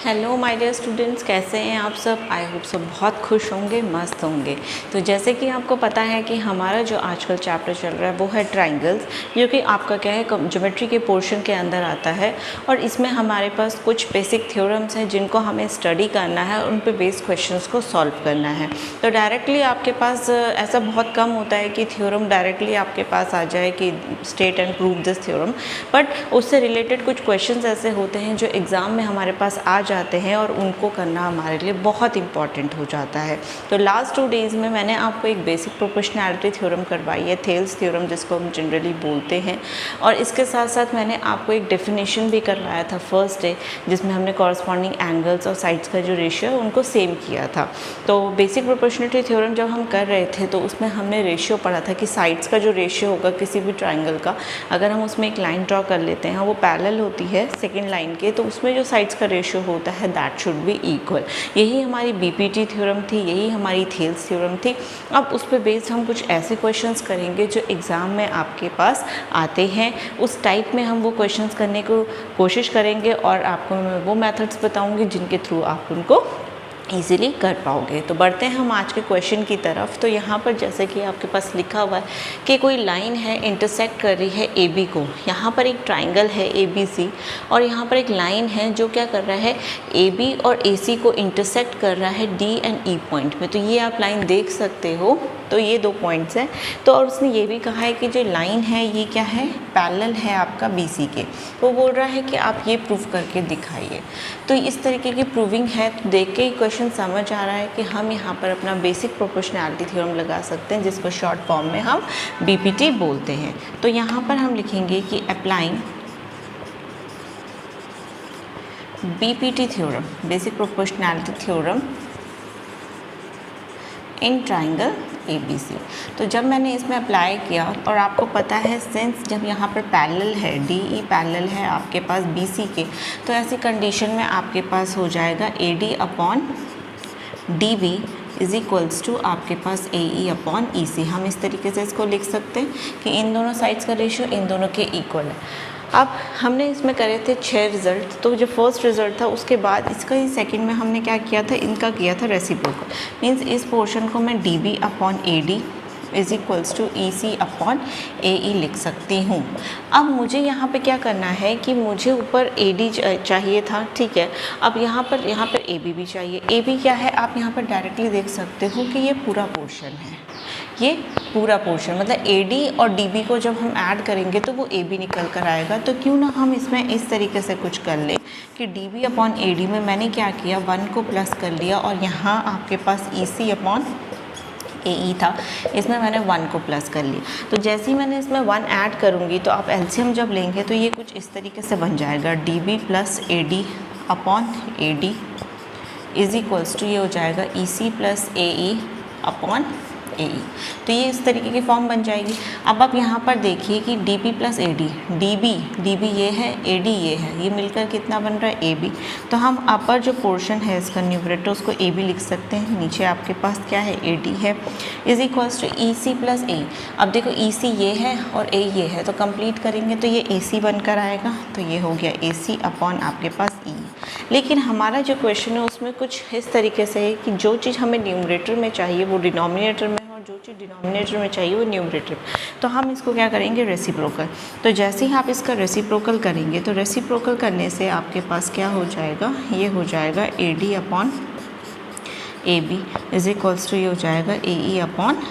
Hello my dear students, कैसे हैं आप सब। आई होप सब बहुत खुश होंगे, मस्त होंगे। तो जैसे कि आपको पता है कि हमारा जो आजकल चैप्टर चल रहा है वो है ट्राइंगल्स, जो कि आपका क्या है ज्योमेट्री के पोर्शन के अंदर आता है। और इसमें हमारे पास कुछ बेसिक थ्योरम्स हैं जिनको हमें स्टडी करना है और उन पे बेस्ड क्वेश्चंस को सॉल्व करना है। तो डायरेक्टली आपके पास ऐसा बहुत कम होता है कि थ्योरम डायरेक्टली आपके पास आ जाए कि state and prove this theorem, but उससे रिलेटेड कुछ क्वेश्चंस ऐसे होते हैं जो एग्ज़ाम में हमारे पास आ जाते हैं और उनको करना हमारे लिए बहुत इंपॉर्टेंट हो जाता है। तो लास्ट 2 डेज़ में मैंने आपको एक बेसिक प्रोपोर्शनैलिटी थ्योरम करवाई है, थेल्स थ्योरम जिसको हम जनरली बोलते हैं, और इसके साथ साथ मैंने आपको एक डेफिनेशन भी करवाया था फर्स्ट डे, जिसमें हमने कॉरस्पॉन्डिंग एंगल्स और साइड्स का जो रेशियो है उनको सेम किया था। तो बेसिक प्रोपोर्शनैलिटी थ्योरम जब हम कर रहे थे तो उसमें हमने रेशियो पढ़ा था कि साइड्स का जो रेशियो होगा किसी भी ट्राइंगल का, अगर हम उसमें एक लाइन ड्रॉ कर लेते हैं, वो पैरेलल होती है सेकेंड लाइन के, तो उसमें जो साइड्स का रेशियो होता है दैट शुड बी इक्वल। यही हमारी बीपीटी थ्योरम थी, यही हमारी थेल्स थ्योरम थी। अब उस पर बेस्ड हम कुछ ऐसे क्वेश्चंस करेंगे जो एग्ज़ाम में आपके पास आते हैं, उस टाइप में हम वो क्वेश्चंस करने को कोशिश करेंगे और आपको मैं वो मेथड्स बताऊंगी जिनके थ्रू आप उनको ईज़िली कर पाओगे। तो बढ़ते हैं हम आज के क्वेश्चन की तरफ। तो यहाँ पर जैसे कि आपके पास लिखा हुआ है कि कोई लाइन है इंटरसेक्ट कर रही है ए बी को। यहाँ पर एक ट्राइंगल है ए बी सी और यहाँ पर एक लाइन है जो क्या कर रहा है ए बी और ए सी को इंटरसेक्ट कर रहा है डी एंड ई पॉइंट में। तो ये आप लाइन देख सकते हो, तो ये 2 पॉइंट्स हैं। तो और उसने ये भी कहा है कि जो लाइन है ये क्या है, पैरेलल है आपका बी सी के। वो बोल रहा है कि आप ये प्रूव करके दिखाइए। तो इस तरीके की प्रूविंग है, तो देख के ही क्वेश्चन समझ आ रहा है कि हम यहाँ पर अपना बेसिक प्रोपोर्शनैलिटी थ्योरम लगा सकते हैं, जिसको शॉर्ट फॉर्म में हम बीपीटी बोलते हैं। तो यहाँ पर हम लिखेंगे कि applying BPT theorem, basic proportionality theorem in triangle A B C. तो जब मैंने इसमें अप्लाई किया, और आपको पता है सिंस जब यहाँ पर पैरेलल है, डी ई पैरेलल है आपके पास बी सी के, तो ऐसी कंडीशन में आपके पास हो जाएगा A D upon D B is equals to आपके पास ए ई अपॉन ई सी। हम इस तरीके से इसको लिख सकते हैं कि इन दोनों साइड्स का रेशियो इन दोनों के इक्वल है। अब हमने इसमें करे थे 6 रिज़ल्ट, तो जो फर्स्ट रिज़ल्ट था उसके बाद इसका ही सेकंड में हमने क्या किया था, इनका किया था रेसिप्रोकल। मींस इस पोर्शन को मैं D B upon A D is equals to E C upon A E लिख सकती हूँ। अब मुझे यहाँ पे क्या करना है कि मुझे ऊपर ए डी चाहिए था, ठीक है। अब यहाँ पर ए बी भी चाहिए। ए बी क्या है, आप यहाँ पर डायरेक्टली देख सकते हो कि ये पूरा पोर्शन है, ये पूरा पोर्शन, मतलब ए डी और डी बी को जब हम ऐड करेंगे तो वो ए बी निकल कर आएगा। तो क्यों ना हम इसमें इस तरीके से कुछ कर लें कि D B upon A D में मैंने क्या किया, 1 को प्लस कर लिया, और यहाँ आपके पास ई सी अपॉन ए ई था, इसमें मैंने 1 को प्लस कर लिया। तो जैसे ही मैंने इसमें 1 ऐड करूँगी तो आप एलसीएम जब लेंगे तो ये कुछ इस तरीके से बन जाएगा, D B plus A D upon A D is equals to ये हो जाएगा ई C plus A E upon A ई। तो ये इस तरीके की फॉर्म बन जाएगी। अब आप यहाँ पर देखिए कि D B plus A D, D B ये है, ए डी ये है, ये मिलकर कितना बन रहा है ए बी। तो हम अपर जो पोर्शन है इसका न्यूमरेटर उसको ए बी लिख सकते हैं, नीचे आपके पास क्या है ए डी है, is equals to E C plus A. अब देखो ई सी ये है और ए ये है, तो कंप्लीट करेंगे तो ये ए सी बनकर आएगा, तो ये हो गया ए सी अपॉन आपके पास ई। लेकिन हमारा जो क्वेश्चन है उसमें कुछ इस तरीके से है कि जो चीज़ हमें न्यूमरेटर में चाहिए वो डिनोमिनेटर में, और जो चीज़ डिनोमिनेटर में चाहिए वो न्यूमरेटर। तो हम इसको क्या करेंगे, रेसिप्रोकल। तो जैसे ही आप इसका रेसिप्रोकल करेंगे तो रेसिप्रोकल करने से आपके पास क्या हो जाएगा, ये हो जाएगा A D upon A B is equals to ये हो जाएगा ए ई अपॉन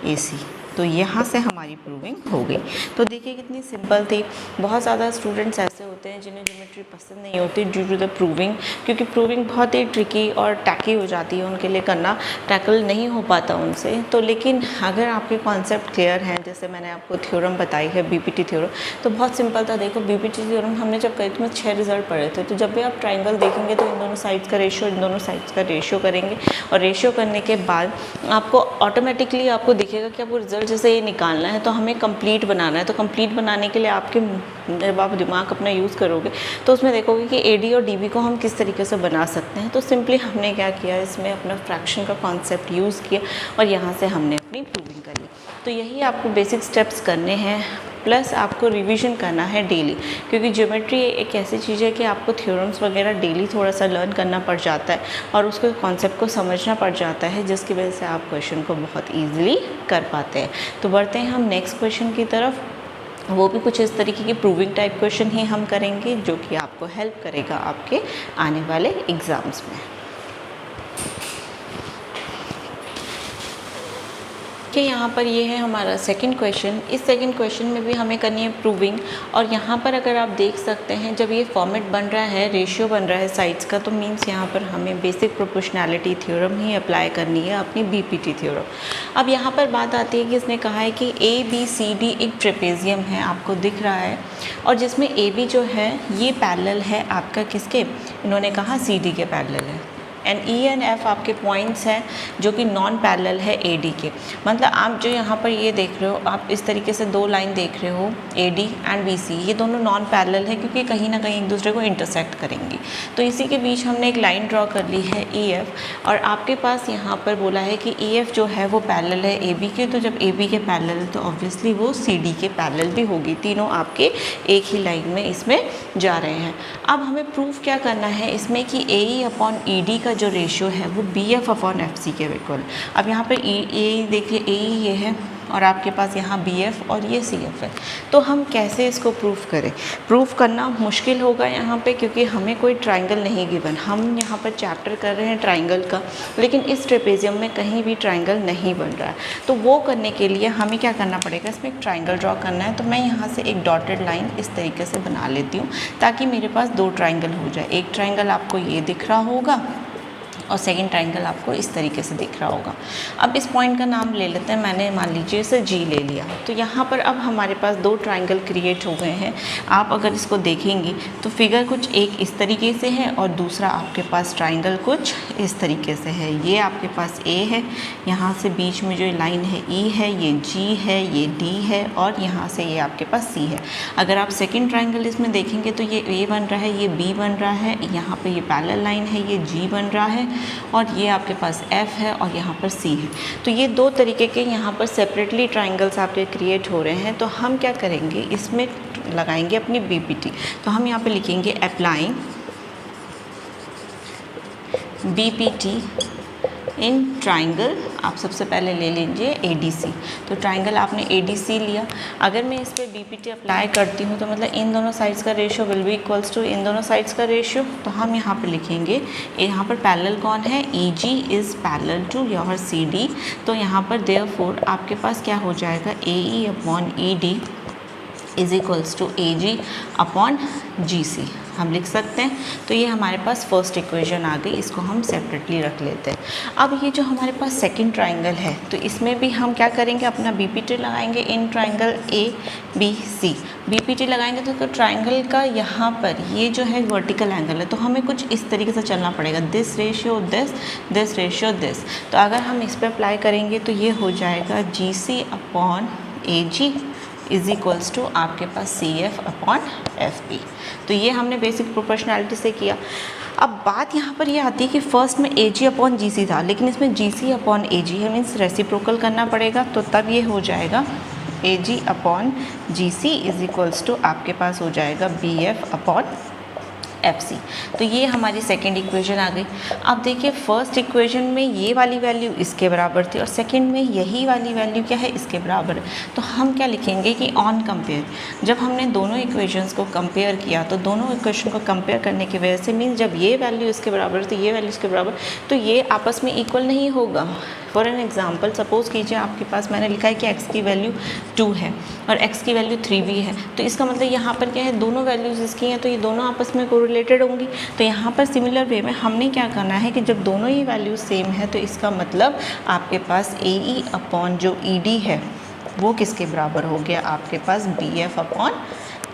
ए सी। तो यहाँ से हमारी प्रूविंग हो गई। तो देखिए कितनी सिंपल थी। बहुत ज़्यादा स्टूडेंट्स ऐसे होते हैं जिन्हें ज्योमेट्री पसंद नहीं होती ड्यू टू द प्रूविंग, क्योंकि प्रूविंग बहुत ही ट्रिकी और टैकी हो जाती है, उनके लिए करना टैकल नहीं हो पाता उनसे। तो लेकिन अगर आपके कॉन्सेप्ट क्लियर हैं, जैसे मैंने आपको थ्योरम बताई है बीपीटी थ्योरम, तो बहुत सिंपल था। देखो बीपीटी थ्योरम हमने जब करी तो 6 रिजल्ट पढ़े थे। तो जब भी आप ट्राइंगल देखेंगे तो इन दोनों साइड्स का रेशियो, इन दोनों साइड्स का रेशियो करेंगे, और रेशियो करने के बाद आपको ऑटोमेटिकली आपको दिखेगा कि आपको रिजल्ट जैसे ये निकालना है तो हमें कंप्लीट बनाना है। तो कंप्लीट बनाने के लिए आपके जब आप दिमाग अपना यूज़ करोगे तो उसमें देखोगे कि ए डी और डी बी को हम किस तरीके से बना सकते हैं। तो सिंपली हमने क्या किया, इसमें अपना फ्रैक्शन का कॉन्सेप्ट यूज़ किया और यहाँ से हमने अपनी प्रूविंग करी। तो यही आपको बेसिक स्टेप्स करने हैं प्लस आपको रिवीजन करना है डेली, क्योंकि ज्योमेट्री एक ऐसी चीज़ है कि आपको थ्योरम्स वगैरह डेली थोड़ा सा लर्न करना पड़ जाता है और उसको कॉन्सेप्ट को समझना पड़ जाता है, जिसकी वजह से आप क्वेश्चन को बहुत ईजिली कर पाते हैं। तो बढ़ते हैं हम नेक्स्ट क्वेश्चन की तरफ। वो भी कुछ इस तरीके की प्रूविंग टाइप क्वेश्चन ही हम करेंगे, जो कि आपको हेल्प करेगा आपके आने वाले एग्ज़ाम्स में। कि यहाँ पर ये है हमारा सेकंड क्वेश्चन। इस सेकंड क्वेश्चन में भी हमें करनी है प्रूविंग, और यहाँ पर अगर आप देख सकते हैं जब ये फॉर्मेट बन रहा है, रेशियो बन रहा है साइड्स का, तो मीन्स यहाँ पर हमें बेसिक प्रोपोर्शनैलिटी थ्योरम ही अप्लाई करनी है, अपनी बीपीटी थ्योरम। अब यहाँ पर बात आती है कि इसने कहा है कि ABCD एक ट्रेपेजियम है, आपको दिख रहा है, और जिसमें AB जो है ये पैरेलल है आपका किसके, इन्होंने कहा CD के पैरेलल है, एंड E एंड F आपके पॉइंट्स हैं जो कि नॉन पैरेलल है AD के। मतलब आप जो यहाँ पर ये देख रहे हो, आप इस तरीके से दो लाइन देख रहे हो AD एंड BC, ये दोनों नॉन पैरेलल है क्योंकि कहीं ना कहीं एक दूसरे को इंटरसेक्ट करेंगी। तो इसी के बीच हमने एक लाइन ड्रॉ कर ली है EF, और आपके पास यहाँ पर बोला है कि EF जो है वो पैरेलल है AB के। तो जब AB के पैरेलल तो ऑब्वियसली वो CD के पैरेलल भी होगी, तीनों आपके एक ही लाइन में इसमें जा रहे हैं। अब हमें प्रूफ क्या करना है इसमें कि AE अपॉन ED का जो रेशियो है वो BF अपॉन FC के इक्वल। अब यहाँ पर ए देखिए AE ये है और आपके पास यहाँ BF और ये CF है, तो हम कैसे इसको प्रूफ करें। प्रूफ करना मुश्किल होगा यहाँ पे, क्योंकि हमें कोई ट्राइंगल नहीं गिवन। हम यहाँ पर चैप्टर कर रहे हैं ट्राइंगल का, लेकिन इस ट्रेपेजियम में कहीं भी ट्राइंगल नहीं बन रहा है। तो वो करने के लिए हमें क्या करना पड़ेगा, इसमें एक ट्राइंगल ड्रॉ करना है। तो मैं यहाँ से एक डॉटेड लाइन इस तरीके से बना लेती हूँ ताकि मेरे पास दो ट्राइंगल हो जाए। एक ट्राइंगल आपको ये दिख रहा होगा और सेकंड ट्राइंगल आपको इस तरीके से दिख रहा होगा। अब इस पॉइंट का नाम ले लेते हैं, मैंने मान लीजिए इसे G ले लिया। तो यहाँ पर अब हमारे पास दो ट्राइंगल क्रिएट हो गए हैं। आप अगर इसको देखेंगे तो फिगर कुछ एक इस तरीके से है और दूसरा आपके पास ट्राइंगल कुछ इस तरीके से है। ये आपके पास A है, यहाँ से बीच में जो लाइन है E है, ये G है, ये D है, और यहाँ से ये आपके पास C है। अगर आप सेकेंड ट्राइंगल इसमें देखेंगे तो ये A बन रहा है, ये B बन रहा है, यहाँ पर ये पैरेलल लाइन है, ये G बन रहा है, और ये आपके पास F है और यहाँ पर C है। तो ये दो तरीके के यहाँ पर सेपरेटली ट्राइंगल्स आपके क्रिएट हो रहे हैं। तो हम क्या करेंगे, इसमें लगाएंगे अपनी BPT। तो हम यहाँ पे लिखेंगे अप्लाइंग BPT इन ट्राइंगल। आप सबसे पहले ले लीजिए ADC। तो ट्राइंगल आपने ADC लिया। अगर मैं इस पर BPT अप्लाई करती हूँ तो मतलब इन दोनों साइड्स का ratio will be equals to इन दोनों साइड्स का रेशियो। तो हम यहाँ पर लिखेंगे, यहाँ पर पैरेलल कौन है, EG is parallel to your CD। तो यहाँ पर देयरफॉर आपके पास क्या हो जाएगा, AE upon ED is equals to AG upon GC हम लिख सकते हैं। तो ये हमारे पास फर्स्ट इक्वेशन आ गई, इसको हम सेपरेटली रख लेते हैं। अब ये जो हमारे पास सेकंड ट्राइंगल है, तो इसमें भी हम क्या करेंगे, अपना BPT लगाएंगे इन ट्राइंगल ABC। BPT लगाएंगे तो ट्राइंगल का यहाँ पर ये जो है वर्टिकल एंगल है, तो हमें कुछ इस तरीके से चलना पड़ेगा, this ratio this, this ratio this. तो अगर हम इस पर अप्लाई करेंगे तो ये हो जाएगा GC upon AG is equals to आपके पास CF अपॉन FP। तो ये हमने बेसिक प्रोपोर्शनैलिटी से किया। अब बात यहाँ पर ये आती है कि फर्स्ट में AG अपॉन GC था, लेकिन इसमें GC अपॉन AG है, मीन्स रेसिप्रोकल करना पड़ेगा। तो तब ये हो जाएगा AG upon GC is equals to आपके पास हो जाएगा BF अपॉन FC। तो ये हमारी सेकेंड इक्वेशन आ गई। अब देखिए फर्स्ट इक्वेशन में ये वाली वैल्यू इसके बराबर थी और सेकंड में यही वाली वैल्यू क्या है, इसके बराबर है। तो हम क्या लिखेंगे कि ऑन कंपेयर, जब हमने दोनों इक्वेशंस को कंपेयर किया तो दोनों इक्वेशन को कंपेयर करने की वजह से मीन्स जब ये वैल्यू इसके बराबर तो ये वैल्यू इसके बराबर, तो ये आपस में इक्वल नहीं होगा। फॉर एन एग्जाम्पल सपोज़ कीजिए आपके पास मैंने लिखा है कि x की वैल्यू 2 है और x की वैल्यू 3 भी है। तो इसका मतलब यहाँ पर क्या है, दोनों वैल्यूज़ इसकी हैं तो ये दोनों आपस में कोरिलेटेड होंगी। तो यहाँ पर सिमिलर वे में हमने क्या करना है कि जब दोनों ही वैल्यूज सेम है तो इसका मतलब आपके पास AE अपॉन जो ED है वो किसके बराबर हो गया, आपके पास BF अपॉन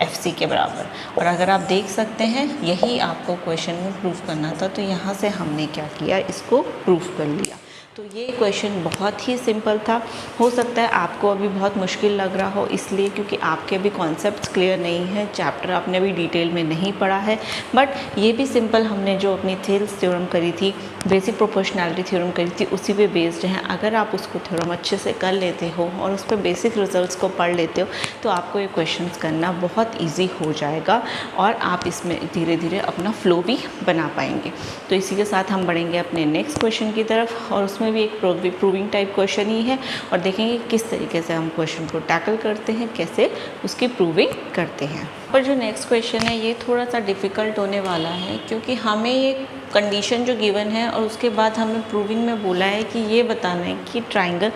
FC के बराबर। और अगर आप देख सकते हैं यही आपको क्वेश्चन में प्रूफ करना था, तो यहाँ से हमने क्या किया, इसको प्रूफ कर लिया। तो ये क्वेश्चन बहुत ही सिंपल था। हो सकता है आपको अभी बहुत मुश्किल लग रहा हो, इसलिए क्योंकि आपके अभी कॉन्सेप्ट्स क्लियर नहीं है, चैप्टर आपने भी डिटेल में नहीं पढ़ा है। बट ये भी सिंपल, हमने जो अपनी थेल्स थ्योरम करी थी, बेसिक प्रोपोर्शनैलिटी थ्योरम करी थी, उसी पे बेस्ड हैं। अगर आप उसको थ्योरम अच्छे से कर लेते हो और उस पर बेसिक रिजल्ट्स को पढ़ लेते हो तो आपको ये क्वेश्चंस करना बहुत ईजी हो जाएगा और आप इसमें धीरे धीरे अपना फ्लो भी बना पाएंगे। तो इसी के साथ हम बढ़ेंगे अपने नेक्स्ट क्वेश्चन की तरफ, और उसमें भी एक प्रूविंग टाइप क्वेश्चन ही है, और देखेंगे किस तरीके से हम क्वेश्चन को टैकल करते हैं, कैसे उसकी प्रूविंग करते हैं। पर जो नेक्स्ट क्वेश्चन है ये थोड़ा सा डिफ़िकल्ट होने वाला है, क्योंकि हमें ये कंडीशन जो गिवन है और उसके बाद हमें प्रूविंग में बोला है कि ये बताना है कि ट्राइंगल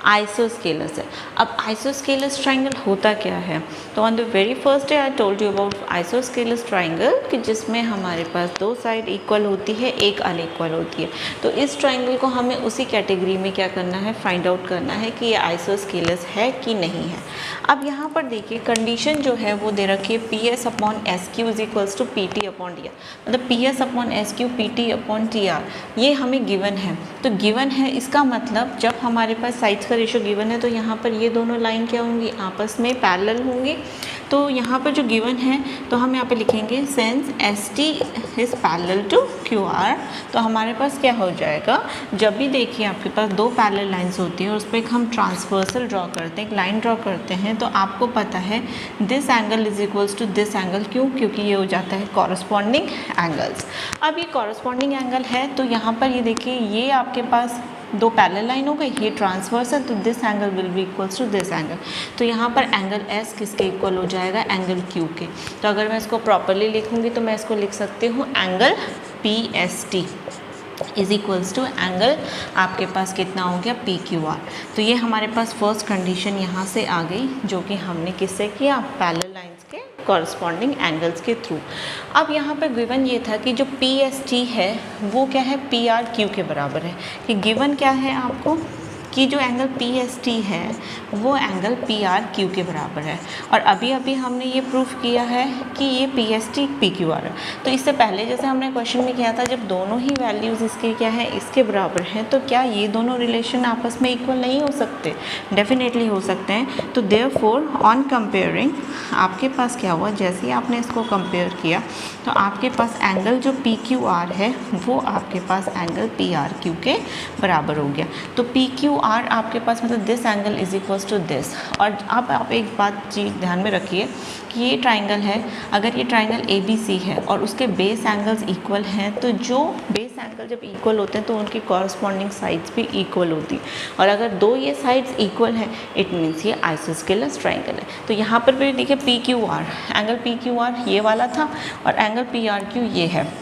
आइसोस्केलस है। अब आइसोस्केलस ट्राइंगल होता क्या है? तो on the very first day I told you about isosceles triangle, कि जिसमें हमारे पास दो साइड इक्वल होती है, एक अनइक्वल होती है। तो इस ट्राइंगल को हमें उसी कैटेगरी में क्या करना है, फाइंड आउट करना है कि ये आइसोस्केलस है कि नहीं है। अब यहाँ पर देखिए कंडीशन जो है वो दे रखी है PS/SQ is equals to PT/DR, मतलब PS/SQ PT/TR, ये हमें गिवन है। तो गिवन है इसका मतलब जब हमारे पास साइड्स का रेशो गिवन है तो यहाँ पर ये दोनों लाइन क्या होंगी, आपस में पैरेलल होंगी। तो यहाँ पर जो गिवन है तो हम यहाँ पे लिखेंगे since ST is parallel to QR, तो हमारे पास क्या हो जाएगा, जब भी देखिए आपके पास दो पैरेलल लाइंस होती है और उस पर एक हम ट्रांसवर्सल ड्रॉ करते हैं, एक लाइन ड्रॉ करते हैं, तो आपको पता है this angle is equals to this angle. क्यों? क्योंकि ये हो जाता है कॉरस्पॉन्डिंग एंगल्स। अब ये कॉरस्पॉन्डिंग एंगल है तो यहाँ पर ये देखिए ये आपके पास दो पैरेलल लाइन हो गई, ये ट्रांसवर्सल, तो this angle will be equals to this angle. तो यहाँ पर एंगल S किसके इक्वल हो जाएगा, एंगल Q के। तो अगर मैं इसको प्रॉपरली लिखूँगी तो मैं इसको लिख सकती हूँ angle PST is equals to angle आपके पास कितना हो गया, PQR। तो ये हमारे पास फर्स्ट कंडीशन यहाँ से आ गई, जो कि हमने किससे किया, पैरेलल लाइंस के कॉरस्पॉन्डिंग एंगल्स के थ्रू। अब यहाँ पर गिवन ये था कि जो PST है वो क्या है, PRQ के बराबर है। कि गिवन क्या है आपको कि जो एंगल PST है वो एंगल PRQ के बराबर है, और अभी अभी हमने ये प्रूफ किया है कि ये PST PQR है। तो इससे पहले जैसे हमने क्वेश्चन में किया था, जब दोनों ही वैल्यूज़ इसके क्या है, इसके बराबर हैं, तो क्या ये दोनों रिलेशन आपस में इक्वल नहीं हो सकते? डेफिनेटली हो सकते हैं। तो देयरफॉर ऑन कंपेयरिंग आपके पास क्या हुआ, जैसे ही आपने इसको कंपेयर किया तो आपके पास एंगल जो PQR है वो आपके पास एंगल PRQ के बराबर हो गया। तो PQR आपके पास मतलब this angle is equals to this. और अब आप एक बात चीज़ ध्यान में रखिए कि ये ट्राइंगल है, अगर ये ट्राइंगल ABC है और उसके बेस एंगल्स इक्वल हैं, तो जो बेस एंगल जब इक्वल होते हैं तो उनकी कॉरस्पॉन्डिंग साइड्स भी इक्वल होती है। और अगर दो ये साइड्स इक्वल हैं इट मीन्स ये आइसोस्केलस ट्राइंगल है। तो यहाँ पर भी देखिए PQR, एंगल PQR ये वाला था और एंगल PRQ ये है।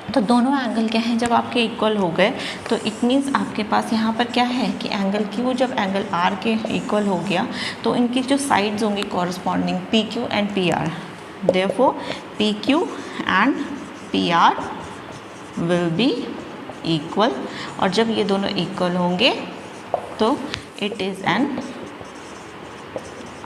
तो दोनों एंगल क्या हैं, जब आपके इक्वल हो गए तो इट मीन्स आपके पास यहाँ पर क्या है कि एंगल Q जब एंगल R के इक्वल हो गया तो इनकी जो साइड्स होंगी corresponding PQ and PR, therefore PQ and PR will be equal. और जब ये दोनों इक्वल होंगे तो it is an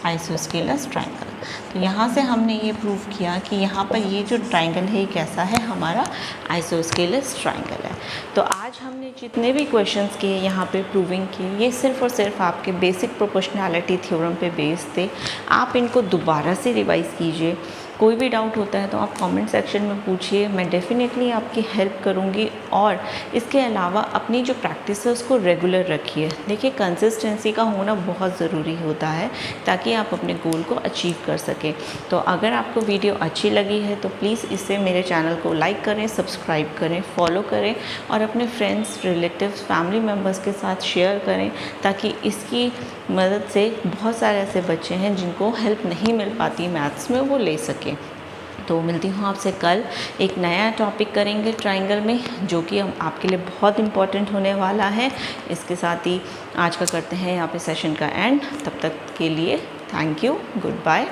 isosceles triangle. तो यहाँ से हमने ये प्रूव किया कि यहाँ पर ये जो ट्राइंगल है ये कैसा है, हमारा आइसोस्केलस ट्राइंगल है। तो आज हमने जितने भी क्वेश्चंस किए यहाँ पे प्रूविंग की, ये सिर्फ और सिर्फ आपके बेसिक प्रोपोर्शनैलिटी थ्योरम पे बेस्ड थे। आप इनको दोबारा से रिवाइज़ कीजिए। कोई भी डाउट होता है तो आप कमेंट सेक्शन में पूछिए, मैं डेफिनेटली आपकी हेल्प करूँगी। और इसके अलावा अपनी जो प्रैक्टिस है उसको रेगुलर रखिए। देखिए कंसिस्टेंसी का होना बहुत ज़रूरी होता है ताकि आप अपने गोल को अचीव कर सकें। तो अगर आपको वीडियो अच्छी लगी है तो प्लीज़ इससे मेरे चैनल को लाइक करें, सब्सक्राइब करें, फॉलो करें और अपने फ्रेंड्स, रिलेटिव्स, फैमिली मेम्बर्स के साथ शेयर करें, ताकि इसकी मदद से बहुत सारे ऐसे बच्चे हैं जिनको हेल्प नहीं मिल पाती मैथ्स में, वो ले सकें। तो मिलती हूँ आपसे कल, एक नया टॉपिक करेंगे ट्राइंगल में, जो कि हम आपके लिए बहुत इम्पॉर्टेंट होने वाला है। इसके साथ ही आज का करते हैं यहाँ पे सेशन का एंड। तब तक के लिए थैंक यू, गुड बाय।